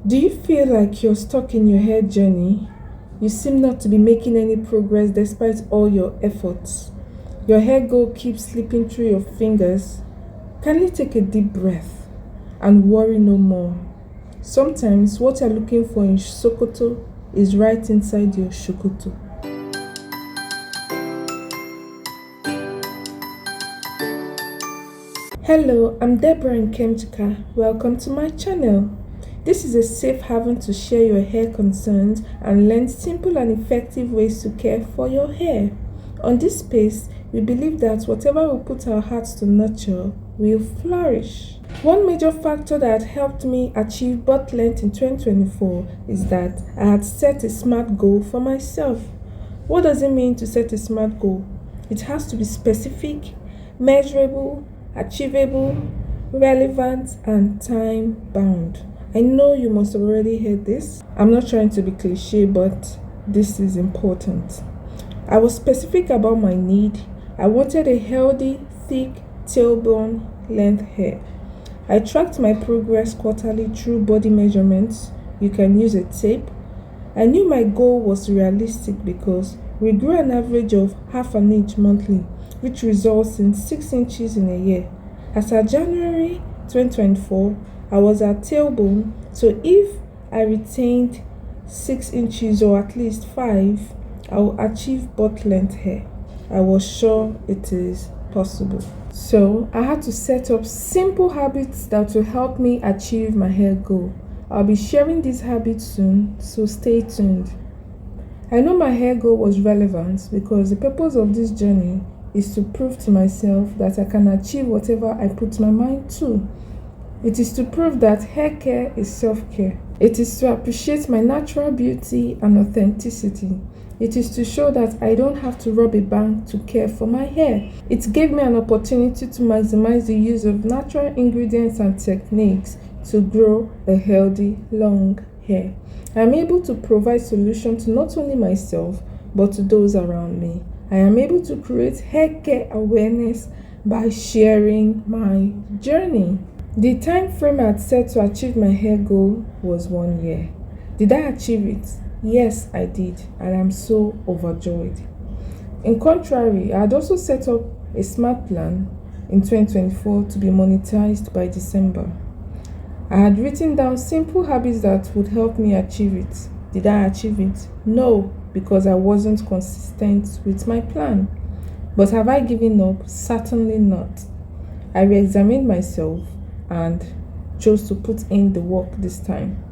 Do you feel like you're stuck in your hair journey? You seem not to be making any progress despite all your efforts. Your hair goal keeps slipping through your fingers. Kindly take a deep breath and worry no more. Sometimes what you're looking for in Sokoto is right inside your Shokoto. Hello, I'm Deborah Nkemchika. Welcome to my channel. This is a safe haven to share your hair concerns and learn simple and effective ways to care for your hair. On this space, we believe that whatever we put our hearts to nurture will flourish. One major factor that helped me achieve butt length in 2024 is that I had set a SMART goal for myself. What does it mean to set a SMART goal? It has to be specific, measurable, achievable, relevant, and time bound. I know you must have already heard this. I'm not trying to be cliche, but this is important. I was specific about my need. I wanted a healthy, thick, tailbone length hair. I tracked my progress quarterly through body measurements. You can use a tape. I knew my goal was realistic because we grew an average of half an inch monthly, which results in 6 inches in a year. As of January 2024, I was at tailbone, so if I retained 6 inches or at least 5, I will achieve butt length hair. I was sure it is possible. So I had to set up simple habits that will help me achieve my hair goal. I'll be sharing these habits soon, so stay tuned. I know my hair goal was relevant because the purpose of this journey is to prove to myself that I can achieve whatever I put my mind to. It is to prove that hair care is self-care. It is to appreciate my natural beauty and authenticity. It is to show that I don't have to rob a bank to care for my hair. It gave me an opportunity to maximize the use of natural ingredients and techniques to grow a healthy, long hair. I am able to provide solutions to not only myself, but to those around me. I am able to create hair care awareness by sharing my journey. The time frame I had set to achieve my hair goal was 1 year. Did I achieve it? Yes, I did, and I'm so overjoyed. In contrary, I had also set up a SMART plan in 2024 to be monetized by December. I had written down simple habits that would help me achieve it. Did I achieve it? No, because I wasn't consistent with my plan. But have I given up? Certainly not. I re-examined myself and chose to put in the work this time.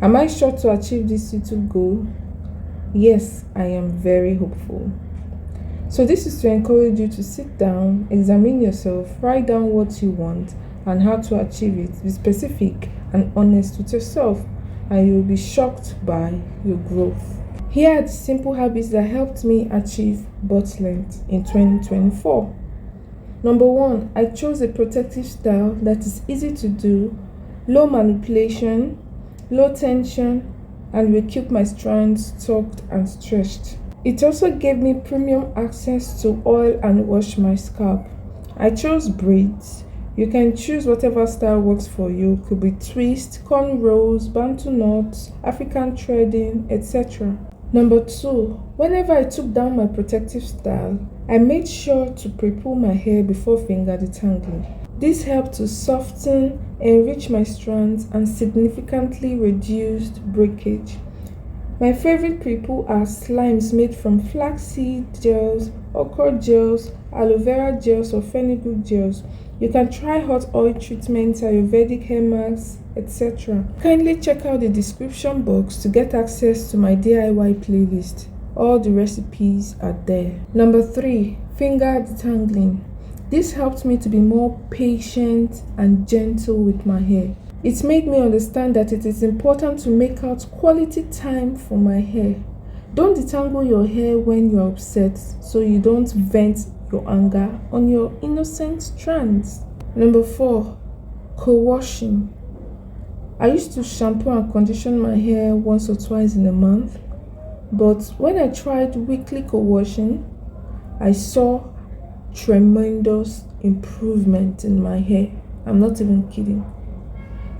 Am I sure to achieve this YouTube goal? Yes, I am very hopeful. So this is to encourage you to sit down, examine yourself, write down what you want and how to achieve it. Be specific and honest with yourself, and you'll be shocked by your growth. Here are the simple habits that helped me achieve butt length in 2024. Number 1, I chose a protective style that is easy to do, low manipulation, low tension, and will keep my strands tucked and stretched. It also gave me premium access to oil and wash my scalp. I chose braids. You can choose whatever style works for you. Could be twist, cornrows, bantu knots, African threading, etc. Number 2, whenever I took down my protective style, I made sure to pre-pull my hair before finger detangling. This helped to soften, enrich my strands, and significantly reduced breakage. My favorite pre-pull are slimes made from flaxseed gels, okra gels, aloe vera gels, or fenugreek gels. You can try hot oil treatments, Ayurvedic hair masks, etc. Kindly check out the description box to get access to my DIY playlist. All the recipes are there. Number 3, finger detangling. This helped me to be more patient and gentle with my hair. It made me understand that it is important to make out quality time for my hair. Don't detangle your hair when you're upset so you don't vent your anger on your innocent strands. Number 4, co-washing. I used to shampoo and condition my hair once or twice in a month, but when I tried weekly co-washing, I saw tremendous improvement in my hair. I'm not even kidding.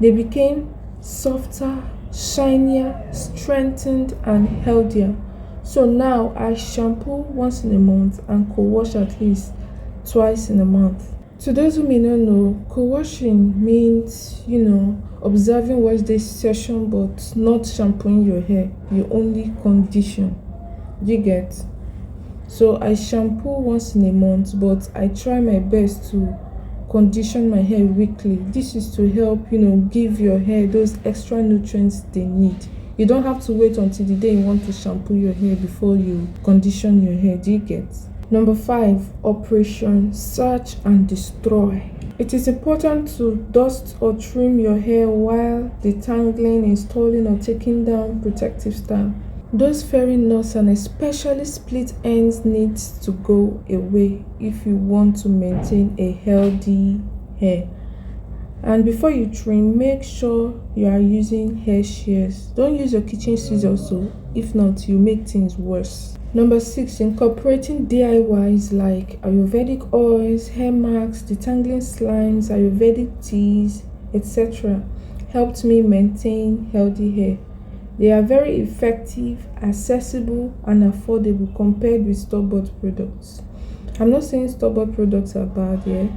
They became softer, shinier, strengthened, and healthier. So now I shampoo once in a month and co-wash at least twice in a month. To those who may not know, co-washing means, observing wash day session but not shampooing your hair. You only condition. You get? So I shampoo once in a month, but I try my best to condition my hair weekly. This is to help, give your hair those extra nutrients they need. You don't have to wait until the day you want to shampoo your hair before you condition your hair. Do you get? Number 5, Operation Search and Destroy. It is important to dust or trim your hair while detangling, installing, or taking down protective style. Those fairy knots and especially split ends need to go away if you want to maintain a healthy hair. And before you trim, make sure you are using hair shears. Don't use your kitchen scissors, so if not, you make things worse. Number 6, incorporating DIYs like Ayurvedic oils, hair masks, detangling slimes, Ayurvedic teas, etc. helped me maintain healthy hair. They are very effective, accessible, and affordable compared with store-bought products. I'm not saying store-bought products are bad here.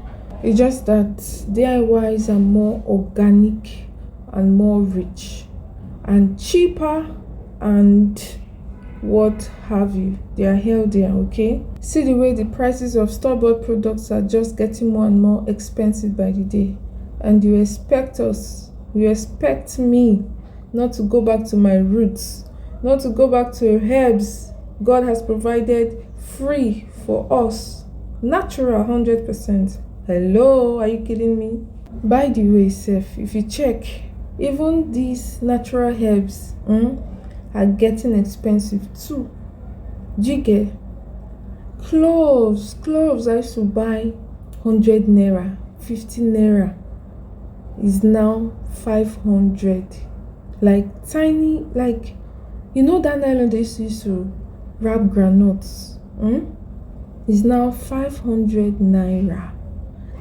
It's just that DIYs are more organic and more rich and cheaper and what have you. They are healthier, okay? See the way the prices of store-bought products are just getting more and more expensive by the day. And you expect me not to go back to my roots, not to go back to herbs God has provided free for us. Natural 100%. Hello, are you kidding me? By the way, Seth, if you check, even these natural herbs are getting expensive too. Jigge, cloves I used to buy 100 naira, 50 naira is now 500. Like tiny, that nylon they used to wrap granules is now 500 naira.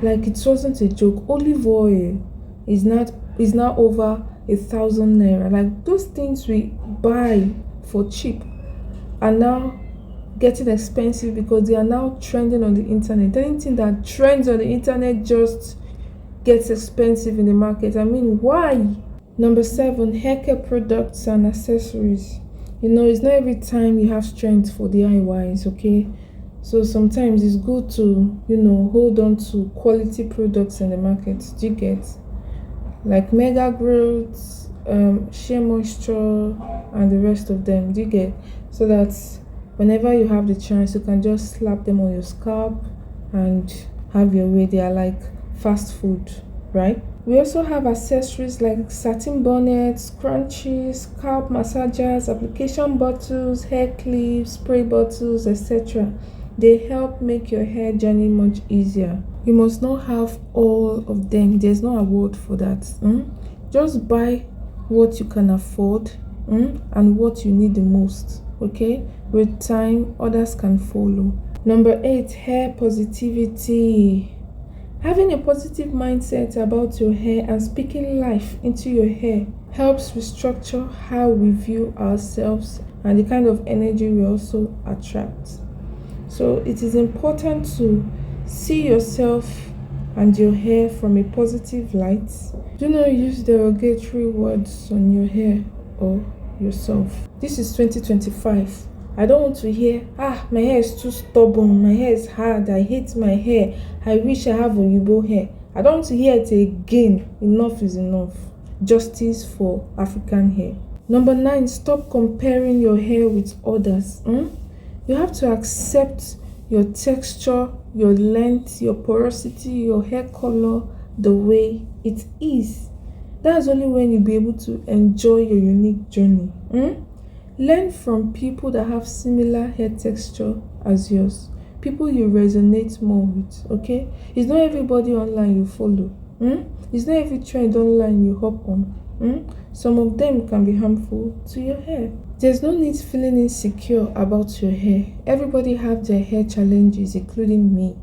Like it wasn't a joke. Olive oil is now over 1,000 naira. Like those things we buy for cheap are now getting expensive because they are now trending on the internet. Anything that trends on the internet just gets expensive in the market. I mean, why? Number 7, hair care products and accessories. It's not every time you have strength for DIYs, okay? So sometimes it's good to, hold on to quality products in the market. Do you get? Like Mega Growth, Shea Moisture, and the rest of them. Do you get? So that whenever you have the chance, you can just slap them on your scalp and have your way. They are like fast food, right? We also have accessories like satin bonnets, scrunchies, scalp massagers, application bottles, hair clips, spray bottles, etc. They help make your hair journey much easier. You must not have all of them. There's no award for that. Just buy what you can afford and what you need the most. Okay? With time, others can follow. Number 8, hair positivity. Having a positive mindset about your hair and speaking life into your hair helps restructure how we view ourselves and the kind of energy we also attract. So it is important to see yourself and your hair from a positive light. Do not use derogatory words on your hair or yourself. This is 2025. I don't want to hear, my hair is too stubborn, my hair is hard, I hate my hair, I wish I have Oyibo hair. I don't want to hear it again. Enough is enough. Justice for African hair. Number 9, stop comparing your hair with others. You have to accept your texture, your length, your porosity, your hair color the way it is. That's only when you'll be able to enjoy your unique journey. Learn from people that have similar hair texture as yours. People you resonate more with, okay? It's not everybody online you follow. It's not every trend online you hop on. Some of them can be harmful to your hair. There's no need feeling insecure about your hair. Everybody have their hair challenges, including me,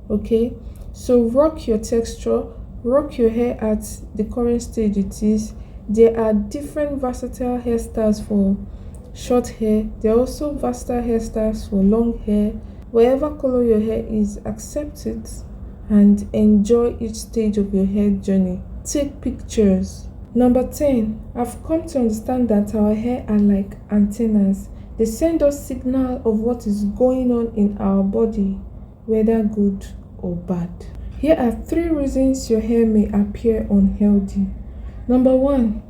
okay? So rock your texture, rock your hair at the current stage it is. There are different versatile hairstyles for short hair. There are also versatile hairstyles for long hair. Whatever color your hair is, accept it and enjoy each stage of your hair journey. Take pictures. Number 10. I've come to understand that our hair are like antennas. They send us signal of what is going on in our body, whether good or bad. Here are 3 reasons your hair may appear unhealthy. Number 1.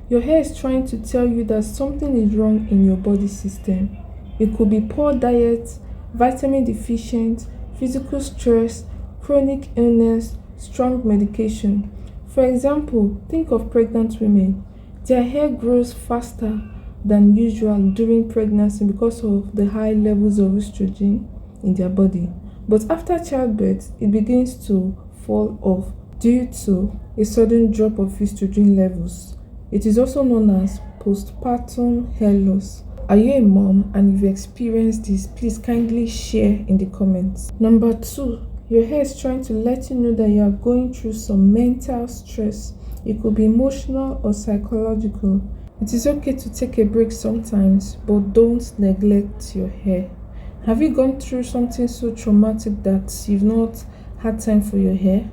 Your hair is trying to tell you that something is wrong in your body system. It could be poor diet, vitamin deficient, physical stress, chronic illness, strong medication. For example, think of pregnant women. Their hair grows faster than usual during pregnancy because of the high levels of estrogen in their body. But after childbirth, it begins to fall off due to a sudden drop of estrogen levels. It is also known as postpartum hair loss. Are you a mom and if you experienced this, please kindly share in the comments. Number 2, your hair is trying to let you know that you are going through some mental stress. It could be emotional or psychological. It is okay to take a break sometimes, but don't neglect your hair. Have you gone through something so traumatic that you've not had time for your hair?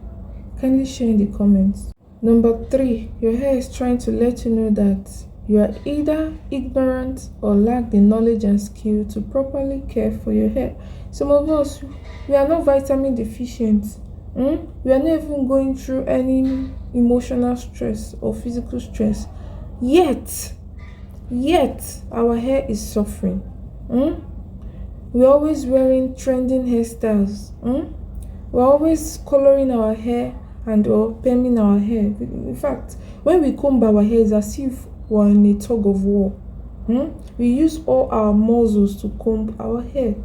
Kindly share in the comments. Number 3, your hair is trying to let you know that you are either ignorant or lack the knowledge and skill to properly care for your hair. Some of us, we are not vitamin deficient. We are not even going through any emotional stress or physical stress. Yet, our hair is suffering. We're always wearing trending hairstyles. We're always coloring our hair and or perming our hair. In fact, when we comb our hair, it's as if we're in a tug of war. We use all our muscles to comb our hair.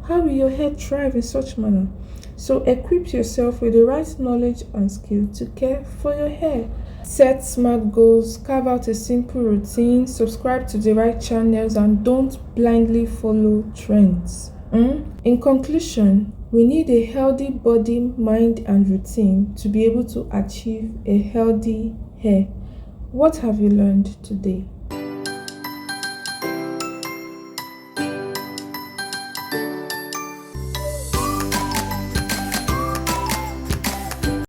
How will your hair thrive in such manner? So equip yourself with the right knowledge and skill to care for your hair. Set smart goals, carve out a simple routine, subscribe to the right channels, and don't blindly follow trends. In conclusion, we need a healthy body, mind, and routine to be able to achieve a healthy hair. What have you learned today?